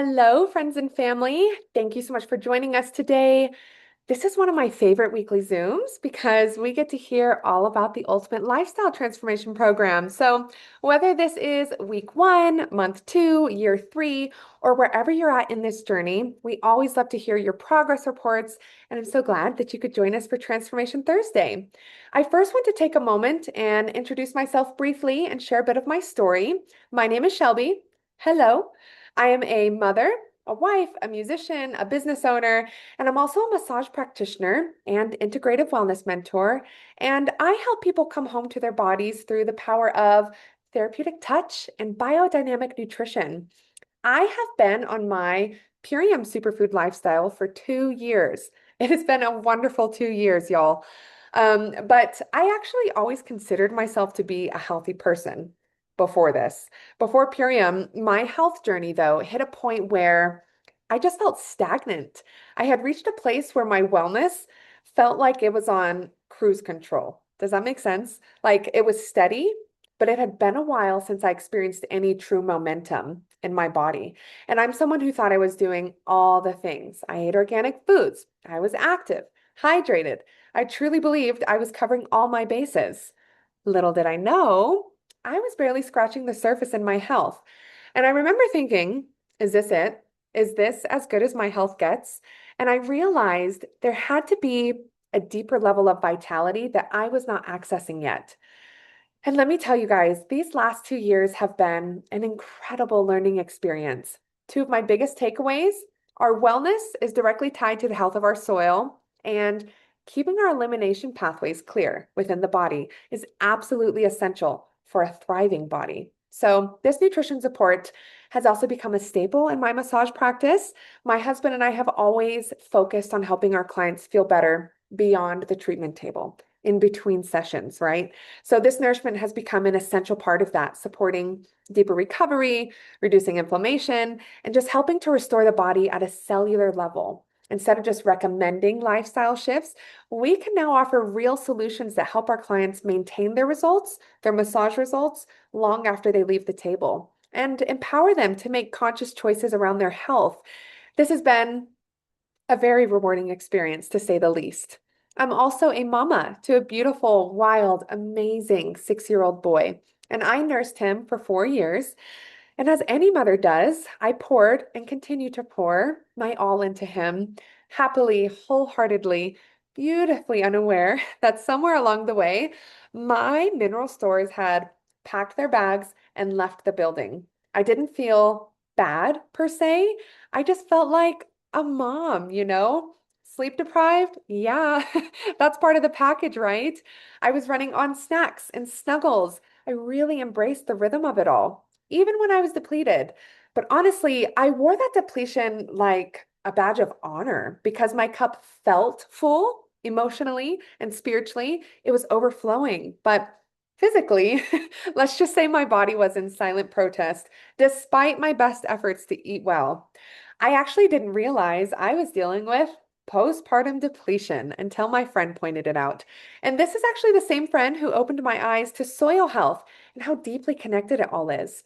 Hello, friends and family. Thank you so much for joining us today. This is one of my favorite weekly Zooms because we get to hear all about the Ultimate Lifestyle Transformation Program. So, whether this is week one, month two, year three, or wherever you're at in this journey, we always love to hear your progress reports. And I'm so glad that you could join us for Transformation Thursday. I first want to take a moment and introduce myself briefly and share a bit of my story. My name is Shelbi. Hello. I am a mother, a wife, a musician, a business owner, and I'm also a massage practitioner and integrative wellness mentor. And I help people come home to their bodies through the power of therapeutic touch and biodynamic nutrition. I have been on my Purium superfood lifestyle for 2 years. It has been a wonderful 2 years, y'all. But I actually always considered myself to be a healthy person before this. Before Purium, my health journey, though, hit a point where I just felt stagnant. I had reached a place where my wellness felt like it was on cruise control. Does that make sense? Like it was steady, but it had been a while since I experienced any true momentum in my body. And I'm someone who thought I was doing all the things. I ate organic foods, I was active, hydrated. I truly believed I was covering all my bases. Little did I know, I was barely scratching the surface in my health. And I remember thinking, is this it? Is this as good as my health gets? And I realized there had to be a deeper level of vitality that I was not accessing yet. And let me tell you guys, these last 2 years have been an incredible learning experience. Two of my biggest takeaways our wellness is directly tied to the health of our soil, and keeping our elimination pathways clear within the body is absolutely essential for a thriving body. So, this nutrition support has also become a staple in my massage practice. My husband and I have always focused on helping our clients feel better beyond the treatment table, in between sessions, right? So this nourishment has become an essential part of that, supporting deeper recovery, reducing inflammation, and just helping to restore the body at a cellular level. Instead of just recommending lifestyle shifts, we can now offer real solutions that help our clients maintain their results, their massage results, long after they leave the table, and empower them to make conscious choices around their health. This has been a very rewarding experience, to say the least. I'm also a mama to a beautiful, wild, amazing 6-year-old boy, and I nursed him for 4 years. And as any mother does, I poured and continue to pour my all into him, happily, wholeheartedly, beautifully unaware that somewhere along the way, my mineral stores had packed their bags and left the building. I didn't feel bad per se. I just felt like a mom. Sleep deprived? Yeah, that's part of the package, right? I was running on snacks and snuggles. I really embraced the rhythm of it all even when I was depleted. But honestly, I wore that depletion like a badge of honor because my cup felt full emotionally and spiritually. It was overflowing. But physically, let's just say my body was in silent protest despite my best efforts to eat well. I actually didn't realize I was dealing with postpartum depletion until my friend pointed it out. And this is actually the same friend who opened my eyes to soil health and how deeply connected it all is.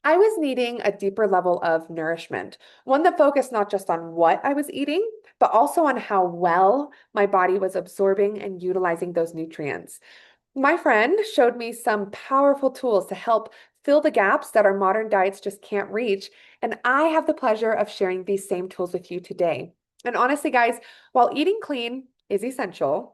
I was needing a deeper level of nourishment, one that focused not just on what I was eating, but also on how well my body was absorbing and utilizing those nutrients. My friend showed me some powerful tools to help fill the gaps that our modern diets just can't reach, and I have the pleasure of sharing these same tools with you today. And honestly, guys, while eating clean is essential,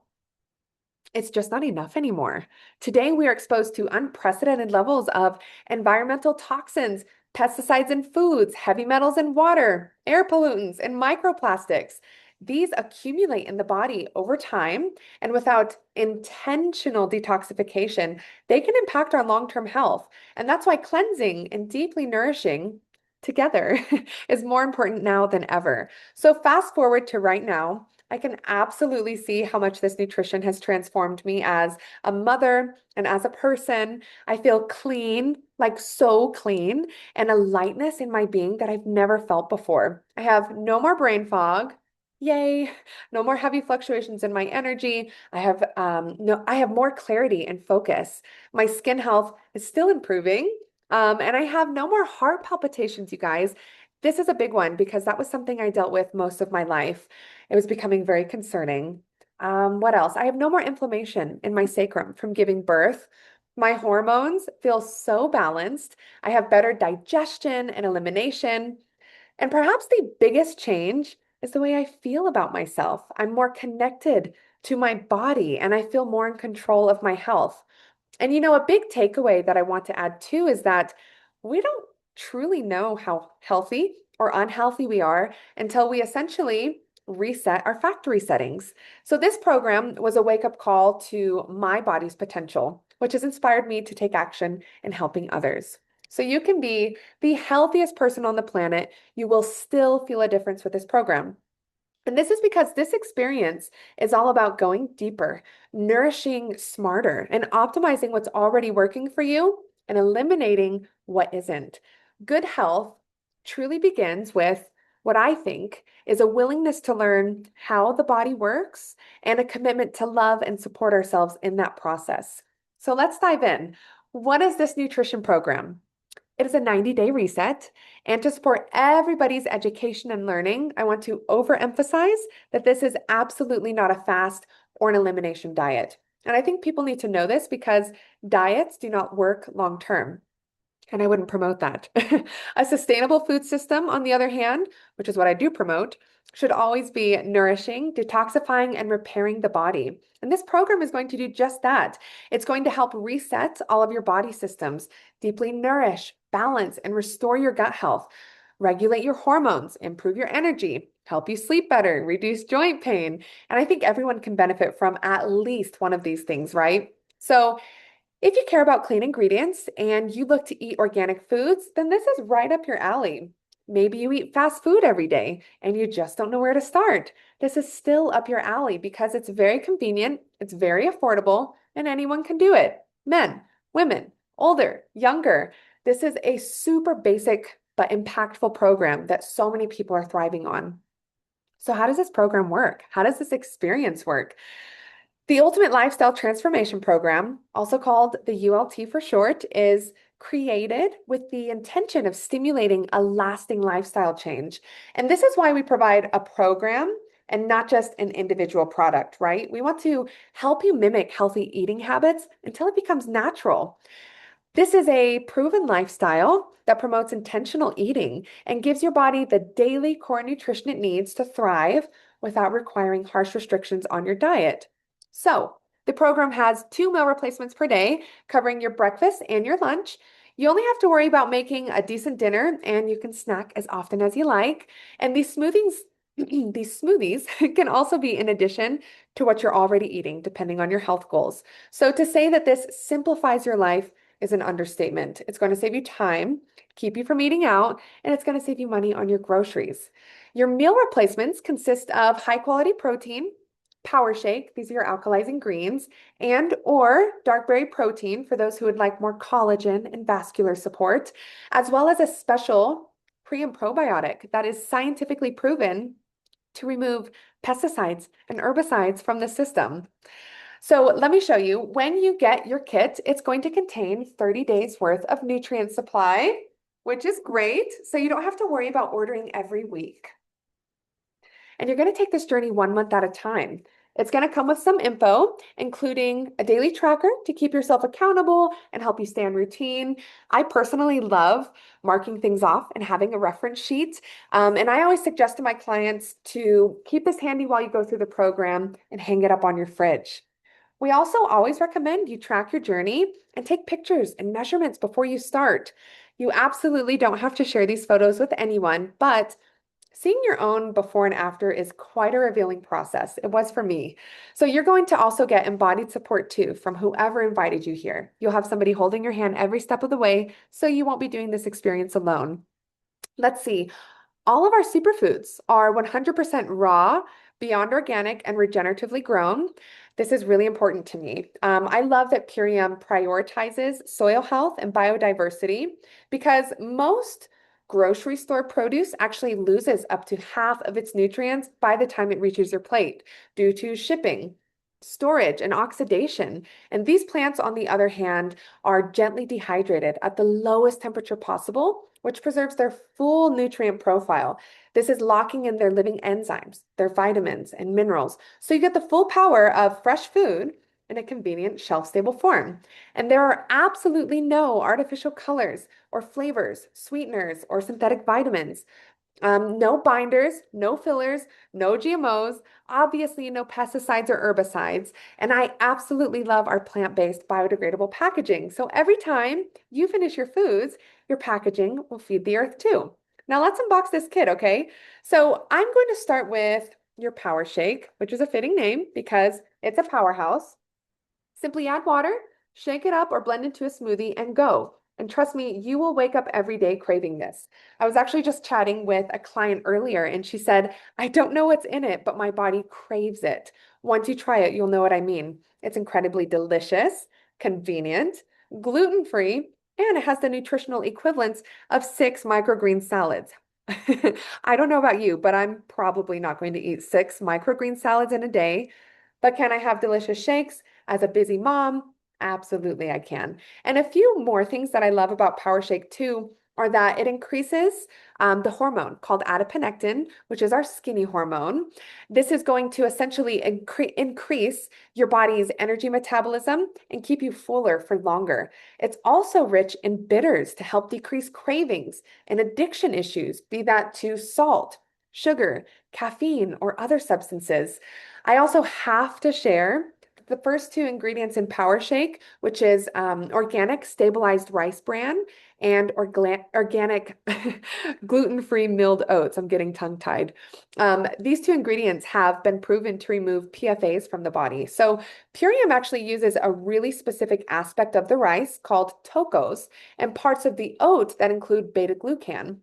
it's just not enough anymore. Today, we are exposed to unprecedented levels of environmental toxins, pesticides in foods, heavy metals in water, air pollutants, and microplastics. These accumulate in the body over time, and without intentional detoxification, they can impact our long-term health. And that's why cleansing and deeply nourishing together is more important now than ever. So fast forward to right now. I can absolutely see how much this nutrition has transformed me as a mother and as a person. I feel clean, like so clean, and a lightness in my being that I've never felt before. I have no more brain fog. Yay. No more heavy fluctuations in my energy. I have more clarity and focus. My skin health is still improving. And I have no more heart palpitations, you guys. This is a big one because that was something I dealt with most of my life. It was becoming very concerning. What else? I have no more inflammation in my sacrum from giving birth. My hormones feel so balanced. I have better digestion and elimination. And perhaps the biggest change is the way I feel about myself. I'm more connected to my body and I feel more in control of my health. And a big takeaway that I want to add too is that we don't truly know how healthy or unhealthy we are until we essentially reset our factory settings. So, this program was a wake up call to my body's potential, which has inspired me to take action in helping others. So, you can be the healthiest person on the planet. You will still feel a difference with this program. And this is because this experience is all about going deeper, nourishing smarter, and optimizing what's already working for you and eliminating what isn't. Good health truly begins with what I think is a willingness to learn how the body works and a commitment to love and support ourselves in that process. So let's dive in. What is this nutrition program? It is a 90-day reset. And to support everybody's education and learning, I want to overemphasize that this is absolutely not a fast or an elimination diet. And I think people need to know this because diets do not work long term. And I wouldn't promote that. A sustainable food system, on the other hand, which is what I do promote, should always be nourishing, detoxifying, and repairing the body. And this program is going to do just that. It's going to help reset all of your body systems, deeply nourish, balance, and restore your gut health, regulate your hormones, improve your energy, help you sleep better, reduce joint pain. And I think everyone can benefit from at least one of these things, right? So, if you care about clean ingredients and you look to eat organic foods, then this is right up your alley. Maybe you eat fast food every day and you just don't know where to start. This is still up your alley because it's very convenient, it's very affordable, and anyone can do it. Men, women, older, younger. This is a super basic but impactful program that so many people are thriving on. So, how does this program work? How does this experience work? The Ultimate Lifestyle Transformation Program, also called the ULT for short, is created with the intention of stimulating a lasting lifestyle change. And this is why we provide a program and not just an individual product, right? We want to help you mimic healthy eating habits until it becomes natural. This is a proven lifestyle that promotes intentional eating and gives your body the daily core nutrition it needs to thrive without requiring harsh restrictions on your diet. So, the program has 2 meal replacements per day, covering your breakfast and your lunch. You only have to worry about making a decent dinner, and you can snack as often as you like. And these smoothies can also be in addition to what you're already eating, depending on your health goals. So, to say that this simplifies your life is an understatement. It's going to save you time, keep you from eating out, and it's going to save you money on your groceries. Your meal replacements consist of high quality protein, Power Shake, these are your alkalizing greens, and or dark berry protein for those who would like more collagen and vascular support, as well as a special pre and probiotic that is scientifically proven to remove pesticides and herbicides from the system. So let me show you. When you get your kit, it's going to contain 30 days worth of nutrient supply, which is great. So you don't have to worry about ordering every week. And you're going to take this journey 1 month at a time. It's going to come with some info, including a daily tracker to keep yourself accountable and help you stay on routine. I personally love marking things off and having a reference sheet. And I always suggest to my clients to keep this handy while you go through the program and hang it up on your fridge. We also always recommend you track your journey and take pictures and measurements before you start. You absolutely don't have to share these photos with anyone, but seeing your own before and after is quite a revealing process. It was for me. So you're going to also get embodied support too from whoever invited you here. You'll have somebody holding your hand every step of the way, so you won't be doing this experience alone. Let's see. All of our superfoods are 100% raw, beyond organic, and regeneratively grown. This is really important to me. I love that Purium prioritizes soil health and biodiversity because most grocery store produce actually loses up to half of its nutrients by the time it reaches your plate due to shipping. storage and oxidation. And these plants, on the other hand, are gently dehydrated at the lowest temperature possible, which preserves their full nutrient profile. This is locking in their living enzymes, their vitamins and minerals. So you get the full power of fresh food in a convenient shelf-stable form. And there are absolutely no artificial colors or flavors, sweeteners, or synthetic vitamins. No binders, no fillers, no GMOs, obviously no pesticides or herbicides. And I absolutely love our plant-based biodegradable packaging. So every time you finish your foods, your packaging will feed the earth too. Now let's unbox this kit, okay? So I'm going to start with your Power Shake, which is a fitting name because it's a powerhouse. Simply add water, shake it up, or blend into a smoothie and go. And trust me, you will wake up every day craving this. I was actually just chatting with a client earlier, and she said, I don't know what's in it, but my body craves it. Once you try it, you'll know what I mean. It's incredibly delicious, convenient, gluten-free, and it has the nutritional equivalents of 6 microgreen salads. I don't know about you, but I'm probably not going to eat 6 microgreen salads in a day. But can I have delicious shakes as a busy mom? Absolutely, I can. And a few more things that I love about Power Shake too are that it increases the hormone called adiponectin, which is our skinny hormone. This is going to essentially increase your body's energy metabolism and keep you fuller for longer. It's also rich in bitters to help decrease cravings and addiction issues, be that to salt, sugar, caffeine, or other substances. I also have to share the first two ingredients in Power Shake, which is organic stabilized rice bran and organic gluten-free milled oats. I'm getting tongue-tied. These two ingredients have been proven to remove PFAs from the body. So Purium actually uses a really specific aspect of the rice called tocose and parts of the oat that include beta-glucan,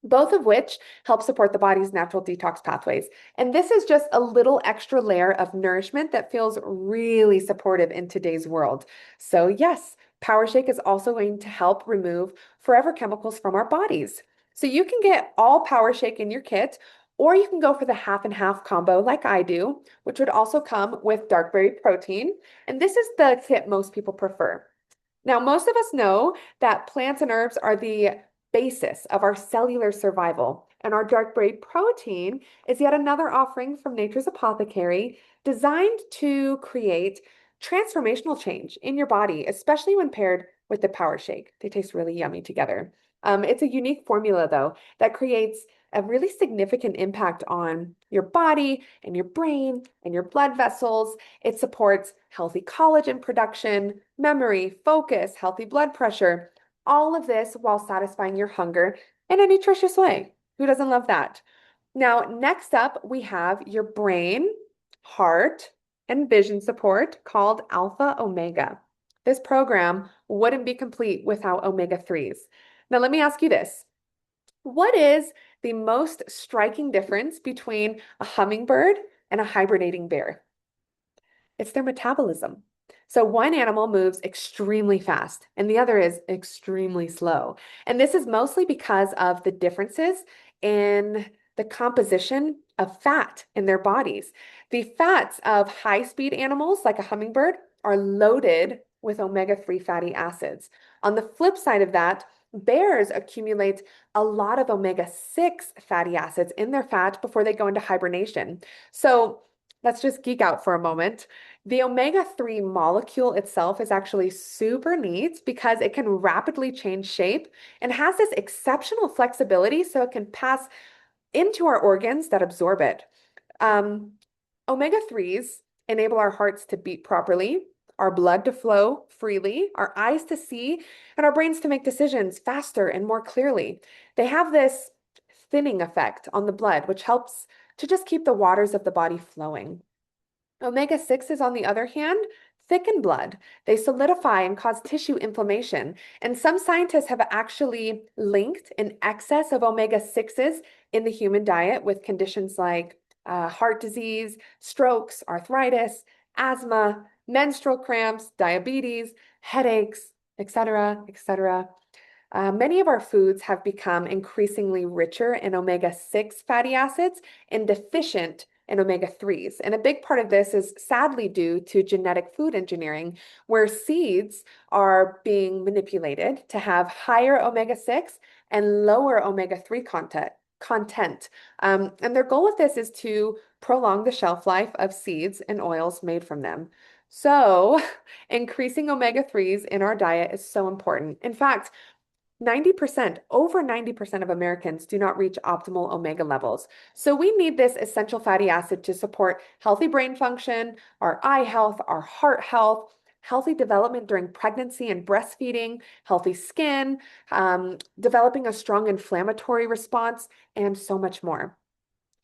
both of which help support the body's natural detox pathways. And this is just a little extra layer of nourishment that feels really supportive in today's world. So yes, Power Shake is also going to help remove forever chemicals from our bodies. So you can get all Power Shake in your kit, or you can go for the half and half combo like I do, which would also come with dark berry protein. And this is the kit most people prefer. Now, most of us know that plants and herbs are the basis of our cellular survival, and our dark berry protein is yet another offering from Nature's Apothecary designed to create transformational change in your body, especially when paired with the Power Shake. They taste really yummy together. It's a unique formula, though, that creates a really significant impact on your body and your brain and your blood vessels. It supports healthy collagen production, memory, focus, healthy blood pressure, all of this while satisfying your hunger in a nutritious way. Who doesn't love that? Now, next up, we have your brain, heart, and vision support called Alpha Omega. This program wouldn't be complete without omega-3s. Now, let me ask you this. What is the most striking difference between a hummingbird and a hibernating bear? It's their metabolism. So one animal moves extremely fast and the other is extremely slow. And this is mostly because of the differences in the composition of fat in their bodies. The fats of high-speed animals, like a hummingbird, are loaded with omega-3 fatty acids. On the flip side of that, bears accumulate a lot of omega-6 fatty acids in their fat before they go into hibernation. So let's just geek out for a moment. The omega-3 molecule itself is actually super neat because it can rapidly change shape and has this exceptional flexibility so it can pass into our organs that absorb it. Omega-3s enable our hearts to beat properly, our blood to flow freely, our eyes to see, and our brains to make decisions faster and more clearly. They have this thinning effect on the blood, which helps to just keep the waters of the body flowing. Omega-6s, on the other hand, thicken blood. They solidify and cause tissue inflammation. And some scientists have actually linked an excess of omega-6s in the human diet with conditions like heart disease, strokes, arthritis, asthma, menstrual cramps, diabetes, headaches, etc., etc. Many of our foods have become increasingly richer in omega-6 fatty acids and deficient and omega-3s. And a big part of this is sadly due to genetic food engineering, where seeds are being manipulated to have higher omega-6 and lower omega-3 content. And their goal with this is to prolong the shelf life of seeds and oils made from them. So, increasing omega-3s in our diet is so important. In fact, 90%, over 90% of Americans do not reach optimal omega levels. So we need this essential fatty acid to support healthy brain function, our eye health, our heart health, healthy development during pregnancy and breastfeeding, healthy skin, developing a strong inflammatory response, and so much more.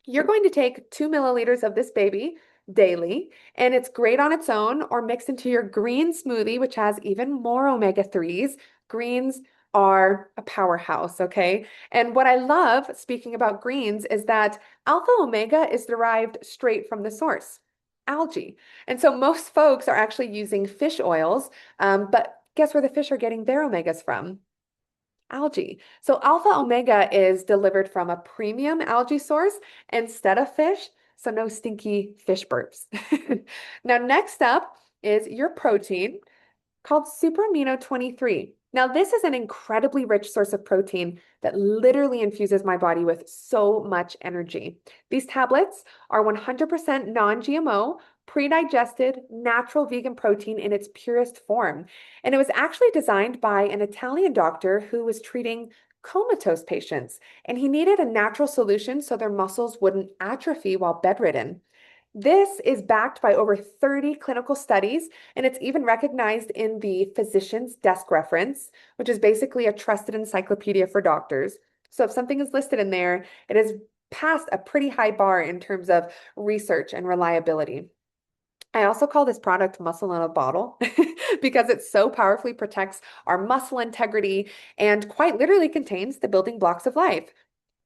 You're going to take 2 milliliters of this baby daily, and it's great on its own or mixed into your green smoothie, which has even more omega-3s. Greens are a powerhouse, okay? And what I love, speaking about greens, is that alpha omega is derived straight from the source, algae. And so most folks are actually using fish oils, but guess where the fish are getting their omegas from? Algae. So alpha omega is delivered from a premium algae source instead of fish, so no stinky fish burps. Now, next up is your protein called Super Amino 23. Now, this is an incredibly rich source of protein that literally infuses my body with so much energy. These tablets are 100% non-GMO, pre-digested, natural vegan protein in its purest form. And it was actually designed by an Italian doctor who was treating comatose patients, and he needed a natural solution so their muscles wouldn't atrophy while bedridden. This is backed by over 30 clinical studies, and it's even recognized in the Physician's Desk Reference, which is basically a trusted encyclopedia for doctors. So if something is listed in there, it has passed a pretty high bar in terms of research and reliability. I also call this product muscle in a bottle because it so powerfully protects our muscle integrity and quite literally contains the building blocks of life.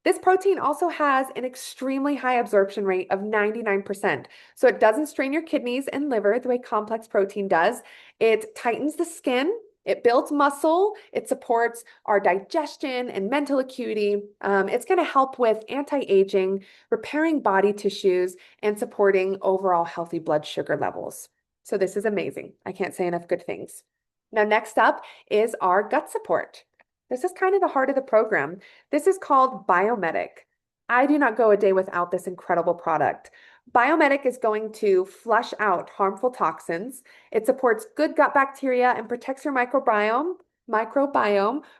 This protein also has an extremely high absorption rate of 99%. So it doesn't strain your kidneys and liver the way complex protein does. It tightens the skin, it builds muscle, it supports our digestion and mental acuity. It's going to help with anti-aging, repairing body tissues, and supporting overall healthy blood sugar levels. So this is amazing. I can't say enough good things. Now, next up is our gut support. This is kind of the heart of the program. This is called Biomedic. I do not go a day without this incredible product. Biomedic is going to flush out harmful toxins. It supports good gut bacteria and protects your microbiome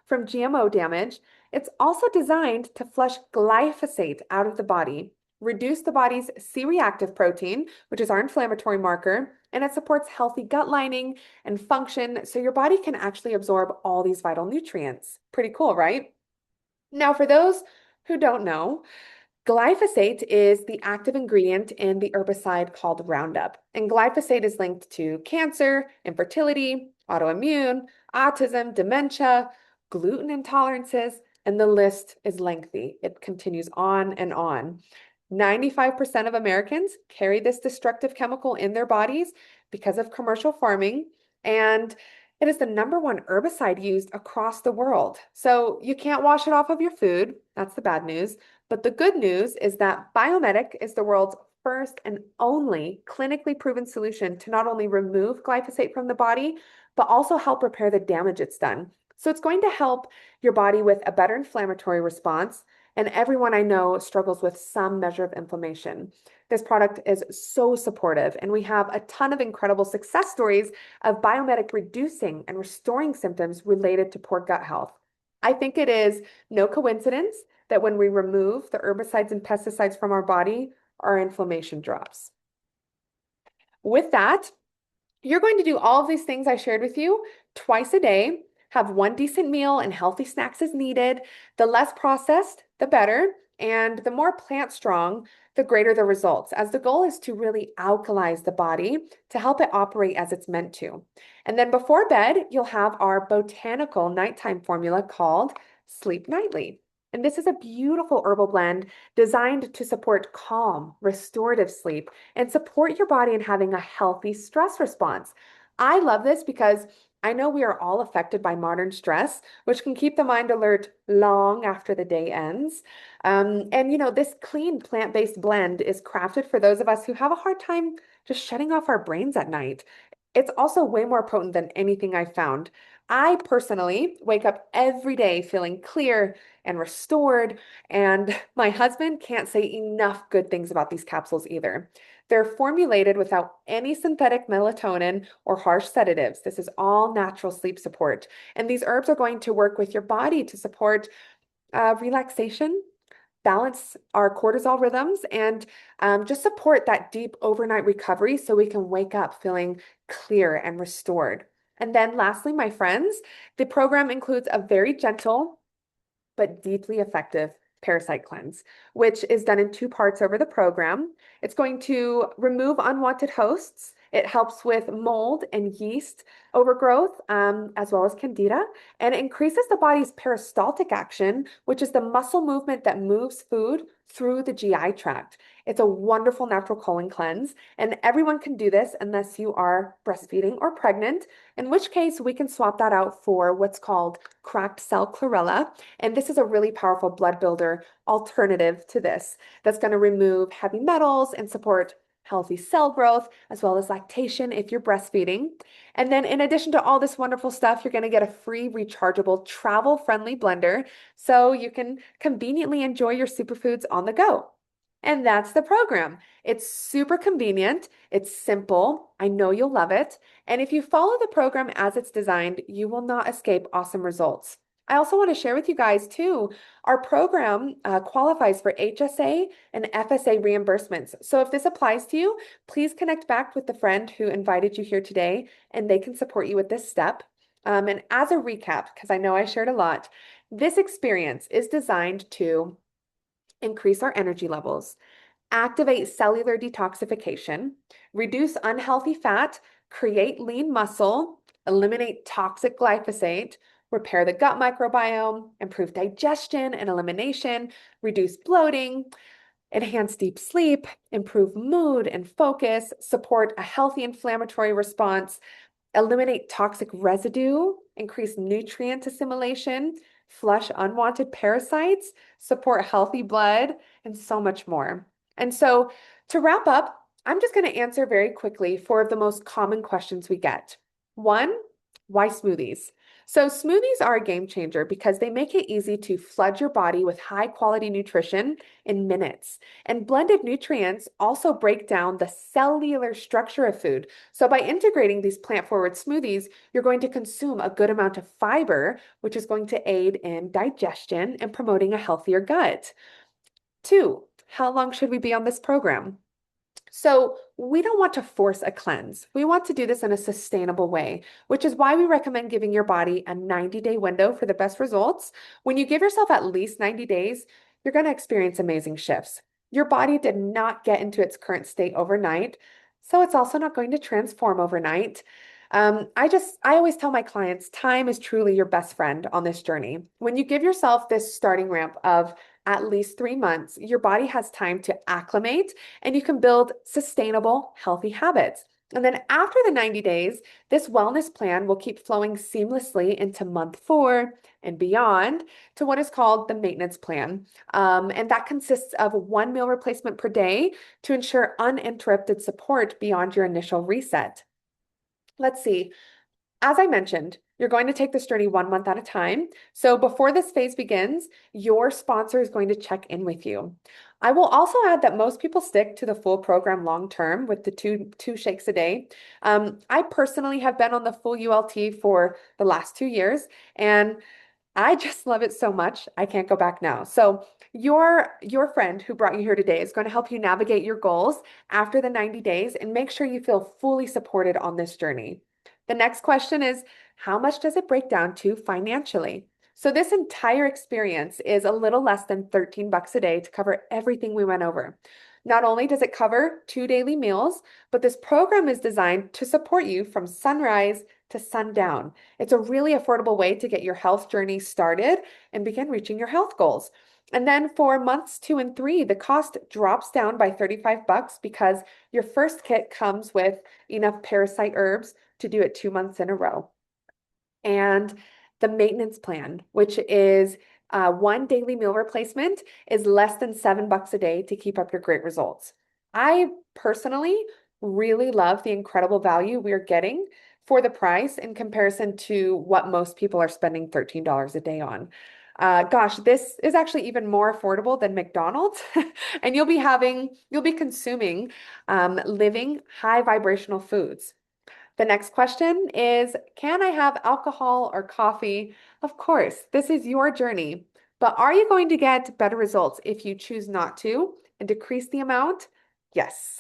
from GMO damage. It's also designed to flush glyphosate out of the body, reduce the body's C-reactive protein, which is our inflammatory marker, and it supports healthy gut lining and function so your body can actually absorb all these vital nutrients. Pretty cool, right? Now, for those who don't know, glyphosate is the active ingredient in the herbicide called Roundup. And glyphosate is linked to cancer, infertility, autoimmune, autism, dementia, gluten intolerances, and the list is lengthy. It continues on and on. 95% of Americans carry this destructive chemical in their bodies because of commercial farming, and it is the #1 herbicide used across the world. So you can't wash it off of your food. That's the bad news. But the good news is that Biomedic is the world's first and only clinically proven solution to not only remove glyphosate from the body, but also help repair the damage it's done. So it's going to help your body with a better inflammatory response, and everyone I know struggles with some measure of inflammation. This product is so supportive, and we have a ton of incredible success stories of Biomedic reducing and restoring symptoms related to poor gut health. I think it is no coincidence that when we remove the herbicides and pesticides from our body, our inflammation drops. With that, you're going to do all of these things I shared with you twice a day, have one decent meal and healthy snacks as needed. The less processed, the better. And the more plant strong, the greater the results, as the goal is to really alkalize the body to help it operate as it's meant to. And then before bed, you'll have our botanical nighttime formula called Sleep Nightly. And this is a beautiful herbal blend designed to support calm, restorative sleep and support your body in having a healthy stress response. I love this because I know we are all affected by modern stress, which can keep the mind alert long after the day ends. And this clean plant-based blend is crafted for those of us who have a hard time just shutting off our brains at night. It's also way more potent than anything I've found. I personally wake up every day feeling clear and restored, and my husband can't say enough good things about these capsules either. They're formulated without any synthetic melatonin or harsh sedatives. This is all natural sleep support. And these herbs are going to work with your body to support relaxation, balance our cortisol rhythms, and just support that deep overnight recovery so we can wake up feeling clear and restored. And then lastly, my friends, the program includes a very gentle but deeply effective parasite cleanse, which is done in two parts over the program. It's going to remove unwanted hosts. It helps with mold and yeast overgrowth, as well as candida, and it increases the body's peristaltic action, which is the muscle movement that moves food through the GI tract. It's a wonderful natural colon cleanse, and everyone can do this unless you are breastfeeding or pregnant, in which case we can swap that out for what's called cracked cell chlorella. And this is a really powerful blood builder alternative to this that's going to remove heavy metals and support healthy cell growth, as well as lactation if you're breastfeeding. And then in addition to all this wonderful stuff, you're going to get a free rechargeable travel-friendly blender so you can conveniently enjoy your superfoods on the go. And that's the program. It's super convenient. It's simple. I know you'll love it. And if you follow the program as it's designed, you will not escape awesome results. I also want to share with you guys too, our program qualifies for HSA and FSA reimbursements. So if this applies to you, please connect back with the friend who invited you here today, and they can support you with this step. And as a recap, because I know I shared a lot, this experience is designed to increase our energy levels, activate cellular detoxification, reduce unhealthy fat, create lean muscle, eliminate toxic glyphosate, repair the gut microbiome, improve digestion and elimination, reduce bloating, enhance deep sleep, improve mood and focus, support a healthy inflammatory response, eliminate toxic residue, increase nutrient assimilation, flush unwanted parasites, support healthy blood, and so much more. And so to wrap up, I'm just going to answer very quickly four of the most common questions we get. One, why smoothies? So smoothies are a game changer because they make it easy to flood your body with high quality nutrition in minutes. And blended nutrients also break down the cellular structure of food. So by integrating these plant-forward smoothies, you're going to consume a good amount of fiber, which is going to aid in digestion and promoting a healthier gut. Two, how long should we be on this program? So we don't want to force a cleanse. We want to do this in a sustainable way, which is why we recommend giving your body a 90-day window for the best results. When you give yourself at least 90 days, you're going to experience amazing shifts. Your body did not get into its current state overnight, so it's also not going to transform overnight. I always tell my clients, time is truly your best friend on this journey. When you give yourself this starting ramp of at least 3 months, your body has time to acclimate and you can build sustainable, healthy habits. And then after the 90 days, this wellness plan will keep flowing seamlessly into month 4 and beyond to what is called the maintenance plan. And that consists of one meal replacement per day to ensure uninterrupted support beyond your initial reset. Let's see. As I mentioned, you're going to take this journey 1 month at a time. So before this phase begins, your sponsor is going to check in with you. I will also add that most people stick to the full program long term with the two shakes a day. I personally have been on the full ULT for the last 2 years, and I just love it so much. I can't go back now. So your friend who brought you here today is going to help you navigate your goals after the 90 days and make sure you feel fully supported on this journey. The next question is, how much does it break down to financially? So this entire experience is a little less than 13 bucks a day to cover everything we went over. Not only does it cover 2 daily meals, but this program is designed to support you from sunrise to sundown. It's a really affordable way to get your health journey started and begin reaching your health goals. And then for months 2 and 3, the cost drops down by 35 bucks because your first kit comes with enough parasite herbs to do it 2 months in a row. And the maintenance plan, which is one daily meal replacement, is less than $7 a day to keep up your great results. I personally really love the incredible value we are getting for the price in comparison to what most people are spending $13 a day on. Gosh, this is actually even more affordable than McDonald's, and you'll be consuming living high vibrational foods. The next question is, can I have alcohol or coffee? Of course, this is your journey, but are you going to get better results if you choose not to and decrease the amount? Yes.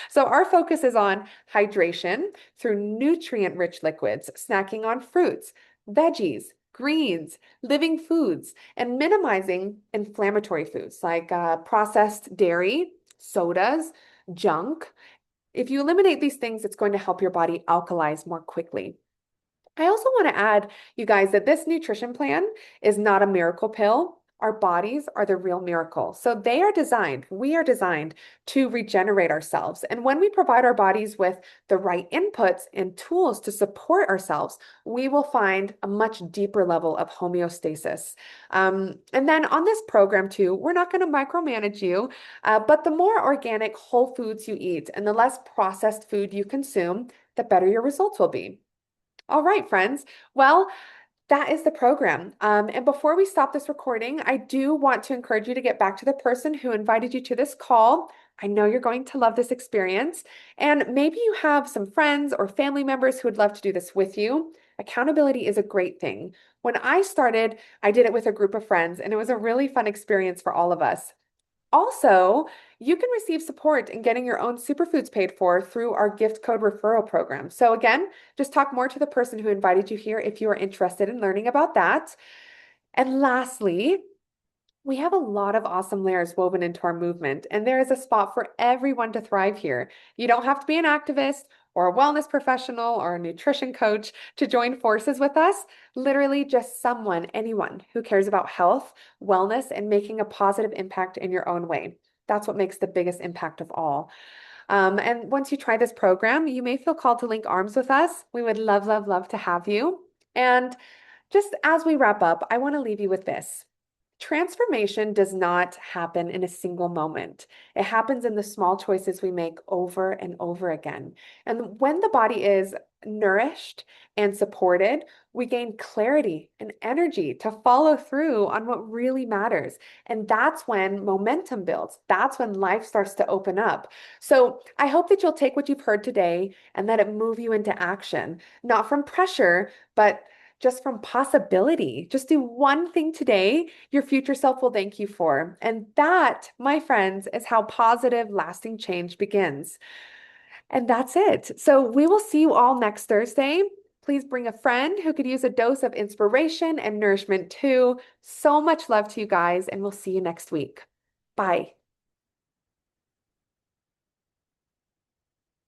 So our focus is on hydration through nutrient-rich liquids, snacking on fruits, veggies, greens, living foods, and minimizing inflammatory foods like processed dairy, sodas, junk. If you eliminate these things, it's going to help your body alkalize more quickly. I also want to add, you guys, that this nutrition plan is not a miracle pill. Our bodies are the real miracle. So we are designed to regenerate ourselves. And when we provide our bodies with the right inputs and tools to support ourselves, we will find a much deeper level of homeostasis. And then on this program too, we're not going to micromanage you, but the more organic whole foods you eat and the less processed food you consume, the better your results will be. All right, friends. Well, that is the program. And before we stop this recording, I do want to encourage you to get back to the person who invited you to this call. I know you're going to love this experience. And maybe you have some friends or family members who would love to do this with you. Accountability is a great thing. When I started, I did it with a group of friends, and it was a really fun experience for all of us. Also, you can receive support in getting your own superfoods paid for through our gift code referral program. So again, just talk more to the person who invited you here if you are interested in learning about that. And lastly, we have a lot of awesome layers woven into our movement, and there is a spot for everyone to thrive here. You don't have to be an activist or a wellness professional or a nutrition coach to join forces with us. Literally, just someone, anyone who cares about health, wellness, and making a positive impact in your own way. That's what makes the biggest impact of all. And once you try this program, you may feel called to link arms with us. We would love, love, love to have you. And just as we wrap up, I want to leave you with this. Transformation does not happen in a single moment. It happens in the small choices we make over and over again. And when the body is nourished and supported, we gain clarity and energy to follow through on what really matters. And that's when momentum builds. That's when life starts to open up. So I hope that you'll take what you've heard today and let it move you into action, not from pressure, but just from possibility. Just do one thing today your future self will thank you for. And that, my friends, is how positive, lasting change begins. And that's it. So we will see you all next Thursday. Please bring a friend who could use a dose of inspiration and nourishment too. So much love to you guys, and we'll see you next week. Bye.